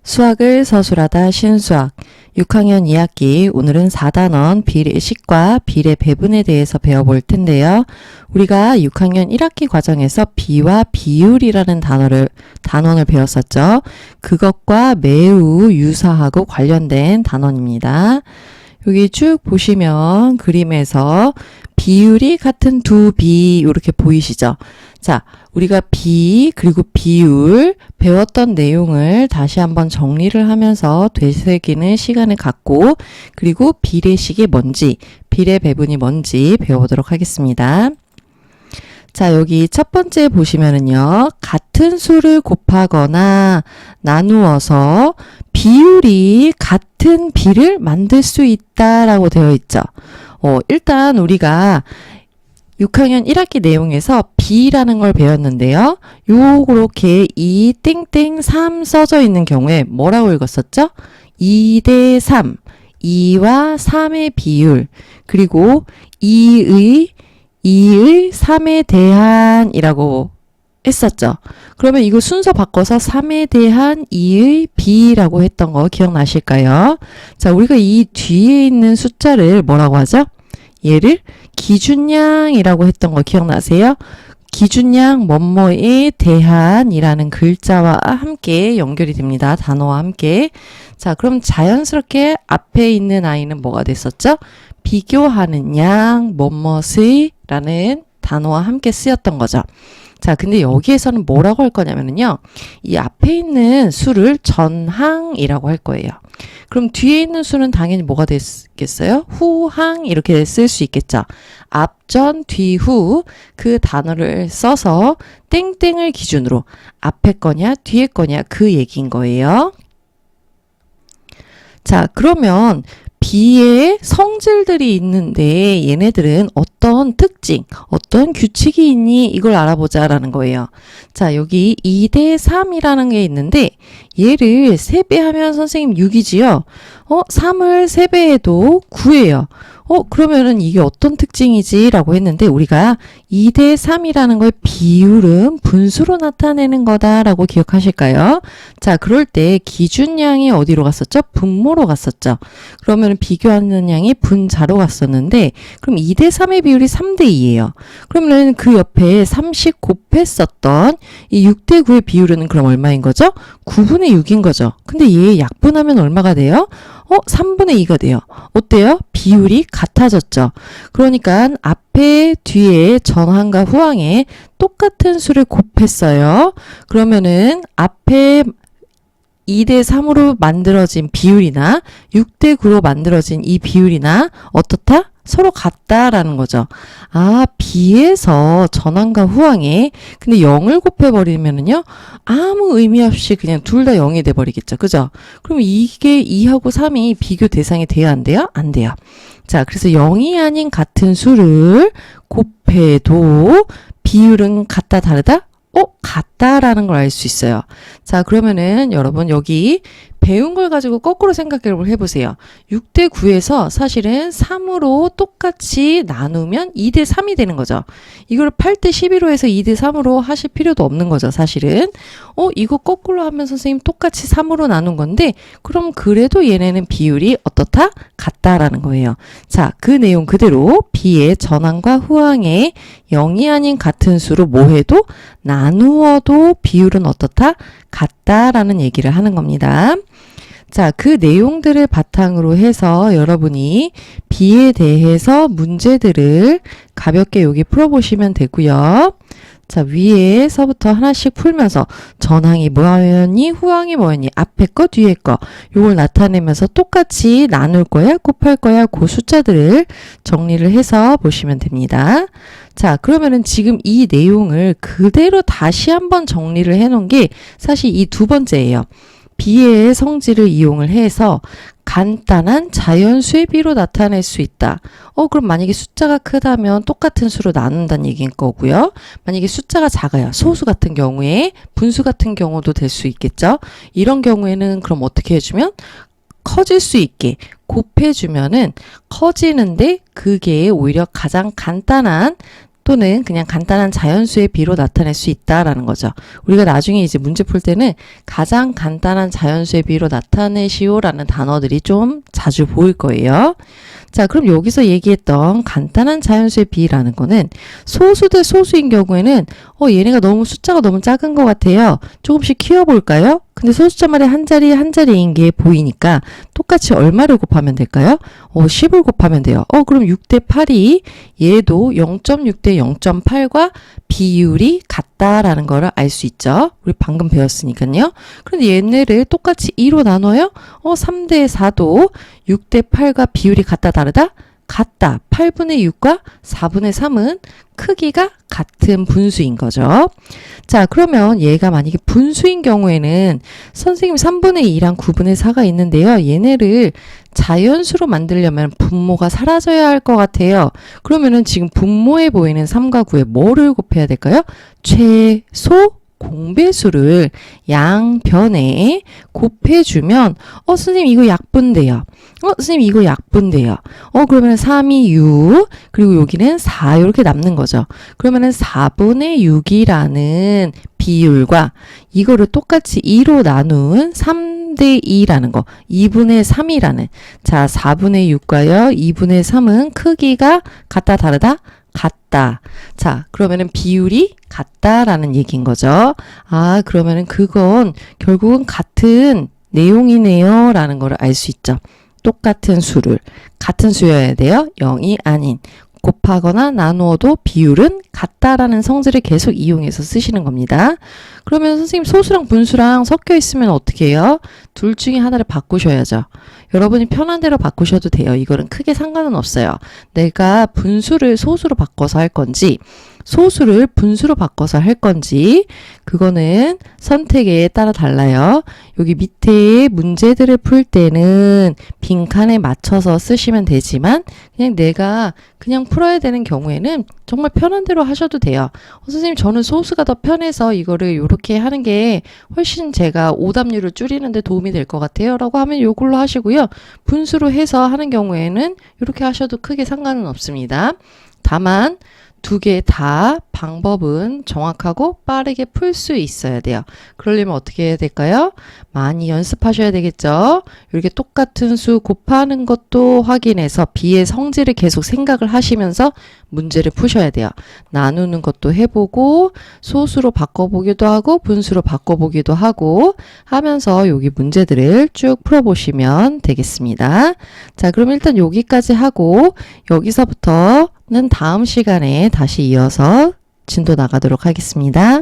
수학을 서술하다 신수학 6학년 2학기 오늘은 4단원 비례식과 비례배분에 대해서 배워볼 텐데요. 우리가 6학년 1학기 과정에서 비와 비율이라는 단원을 배웠었죠. 그것과 매우 유사하고 관련된 단원입니다. 여기 쭉 보시면 그림에서 비율이 같은 두 비 이렇게 보이시죠? 자, 우리가 비 그리고 비율 배웠던 내용을 다시 한번 정리를 하면서 되새기는 시간을 갖고 그리고 비례식이 뭔지 비례배분이 뭔지 배워보도록 하겠습니다. 자, 여기 첫 번째 보시면은요. 같은 수를 곱하거나 나누어서 비율이 같은 비를 만들 수 있다라고 되어 있죠. 일단 우리가 6학년 1학기 내용에서 비라는 걸 배웠는데요. 요렇게 2 땡땡 3 써져 있는 경우에 뭐라고 읽었었죠? 2대 3, 2와 3의 비율, 그리고 2의 3에 대한이라고 했었죠. 그러면 이거 순서 바꿔서 3에 대한 2의 비라고 했던 거 기억나실까요? 자, 우리가 이 뒤에 있는 숫자를 뭐라고 하죠? 얘를 기준량이라고 했던 거 기억나세요? 기준량 뭐뭐에 대한이라는 글자와 함께 연결이 됩니다. 단어와 함께. 자, 그럼 자연스럽게 앞에 있는 아이는 뭐가 됐었죠? 비교하는 양, 뭐뭇의 라는 단어와 함께 쓰였던 거죠. 자, 근데 여기에서는 뭐라고 할 거냐면요. 이 앞에 있는 수를 전항이라고 할 거예요. 그럼 뒤에 있는 수는 당연히 뭐가 됐겠어요? 후항 이렇게 쓸 수 있겠죠. 앞전, 뒤후 그 단어를 써서 땡땡을 기준으로 앞에 거냐 뒤에 거냐 그 얘기인 거예요. 자, 그러면 비의 성질들이 있는데 얘네들은 어떤 특징, 어떤 규칙이 있니? 이걸 알아보자라는 거예요. 자, 여기 2대 3이라는 게 있는데 얘를 3배하면 선생님 6이지요. 3을 3배해도 9예요. 그러면은 이게 어떤 특징이지? 라고 했는데 우리가 2대 3이라는 걸 비율은 분수로 나타내는 거다라고 기억하실까요? 자, 그럴 때 기준량이 어디로 갔었죠? 분모로 갔었죠. 그러면 비교하는 양이 분자로 갔었는데 그럼 2대 3의 비율이 3대 2예요. 그러면 그 옆에 30 곱했었던 이 6대 9의 비율은 그럼 얼마인 거죠? 9분의 6인 거죠. 근데 얘 약분하면 얼마가 돼요? 3분의 2가 돼요. 어때요? 비율이 같아졌죠. 그러니까 앞에 뒤에 전항과 후항에 똑같은 수를 곱했어요. 그러면은 앞에 2대 3으로 만들어진 비율이나 6대 9로 만들어진 이 비율이나 어떻다? 서로 같다라는 거죠. 아, 비에서 전항과 후항에 근데 0을 곱해버리면은요 아무 의미 없이 그냥 둘 다 0이 돼버리겠죠. 그죠? 그럼 이게 2하고 3이 비교 대상이 돼야 안 돼요? 안 돼요. 자, 그래서 0이 아닌 같은 수를 곱해도 비율은 같다 다르다? 같다라는 걸 알 수 있어요. 자, 그러면은 여러분 여기 배운 걸 가지고 거꾸로 생각을 해보세요. 6대 9에서 사실은 3으로 똑같이 나누면 2대 3이 되는 거죠. 이걸 8대 11로 해서 2대 3으로 하실 필요도 없는 거죠, 사실은. 이거 거꾸로 하면 선생님 똑같이 3으로 나눈 건데 그럼 그래도 얘네는 비율이 어떻다? 같다라는 거예요. 자, 그 내용 그대로 비의 전항과 후항에 0이 아닌 같은 수로 뭐 해도 나누어도 비율은 어떻다? 같다라는 얘기를 하는 겁니다. 자, 그 내용들을 바탕으로 해서 여러분이 비에 대해서 문제들을 가볍게 여기 풀어보시면 되고요. 자, 위에서부터 하나씩 풀면서 전항이 뭐였니? 후항이 뭐였니? 앞에 거, 뒤에 거 요걸 나타내면서 똑같이 나눌 거야? 곱할 거야? 그 숫자들을 정리를 해서 보시면 됩니다. 자, 그러면은 지금 이 내용을 그대로 다시 한번 정리를 해 놓은 게 사실 이 두 번째예요. 비의 성질을 이용을 해서 간단한 자연수의 비로 나타낼 수 있다. 그럼 만약에 숫자가 크다면 똑같은 수로 나눈다는 얘기인 거고요. 만약에 숫자가 작아요. 소수 같은 경우에 분수 같은 경우도 될 수 있겠죠. 이런 경우에는 그럼 어떻게 해주면 커질 수 있게 곱해주면은 커지는데 그게 오히려 가장 간단한 또는 그냥 간단한 자연수의 비로 나타낼 수 있다라는 거죠. 우리가 나중에 이제 문제 풀 때는 가장 간단한 자연수의 비로 나타내시오라는 단어들이 좀 자주 보일 거예요. 자, 그럼 여기서 얘기했던 간단한 자연수의 비라는 거는 소수 대 소수인 경우에는 얘네가 너무 숫자가 너무 작은 것 같아요. 조금씩 키워볼까요? 근데 소수자말에 한 자리인 게 보이니까 똑같이 얼마를 곱하면 될까요? 10을 곱하면 돼요. 그럼 6대 8이 얘도 0.6 대 0.8과 비율이 같다라는 거를 알 수 있죠. 우리 방금 배웠으니까요. 그런데 얘네를 똑같이 2로 나눠요? 3대 4도 6대 8과 비율이 같다 다르다? 같다. 8분의 6과 4분의 3은 크기가 같은 분수인 거죠. 자, 그러면 얘가 만약에 분수인 경우에는 선생님 3분의 2랑 9분의 4가 있는데요. 얘네를 자연수로 만들려면 분모가 사라져야 할 것 같아요. 그러면은 지금 분모에 보이는 3과 9에 뭐를 곱해야 될까요? 최소 공배수를 양변에 곱해주면 선생님 이거 약분돼요. 선생님 이거 약분돼요. 그러면 3이 6 그리고 여기는 4 이렇게 남는 거죠. 그러면은 4분의 6이라는 비율과 이거를 똑같이 2로 나눈 3대 2라는 거 2분의 3이라는 자 4분의 6과요 2분의 3은 크기가 같다 다르다? 같다. 자, 그러면은 비율이 같다라는 얘기인 거죠. 아, 그러면은 그건 결국은 같은 내용이네요. 라는 걸 알 수 있죠. 똑같은 수를, 같은 수여야 돼요. 0이 아닌. 곱하거나 나누어도 비율은 같다라는 성질을 계속 이용해서 쓰시는 겁니다. 그러면 선생님 소수랑 분수랑 섞여 있으면 어떻게 해요? 둘 중에 하나를 바꾸셔야죠. 여러분이 편한 대로 바꾸셔도 돼요. 이거는 크게 상관은 없어요. 내가 분수를 소수로 바꿔서 할 건지 소수를 분수로 바꿔서 할 건지 그거는 선택에 따라 달라요. 여기 밑에 문제들을 풀 때는 빈칸에 맞춰서 쓰시면 되지만 그냥 내가 그냥 풀어야 되는 경우에는 정말 편한 대로 하셔도 돼요. 선생님 저는 소수가 더 편해서 이거를 이렇게 하는 게 훨씬 제가 오답률을 줄이는 데 도움이 될 것 같아요. 라고 하면 이걸로 하시고요. 분수로 해서 하는 경우에는 이렇게 하셔도 크게 상관은 없습니다. 다만 두 개 다 방법은 정확하고 빠르게 풀 수 있어야 돼요. 그러려면 어떻게 해야 될까요? 많이 연습하셔야 되겠죠? 이렇게 똑같은 수 곱하는 것도 확인해서 비의 성질을 계속 생각을 하시면서 문제를 푸셔야 돼요. 나누는 것도 해보고 소수로 바꿔보기도 하고 분수로 바꿔보기도 하고 하면서 여기 문제들을 쭉 풀어보시면 되겠습니다. 자, 그럼 일단 여기까지 하고 여기서부터는 다음 시간에 다시 이어서 진도 나가도록 하겠습니다.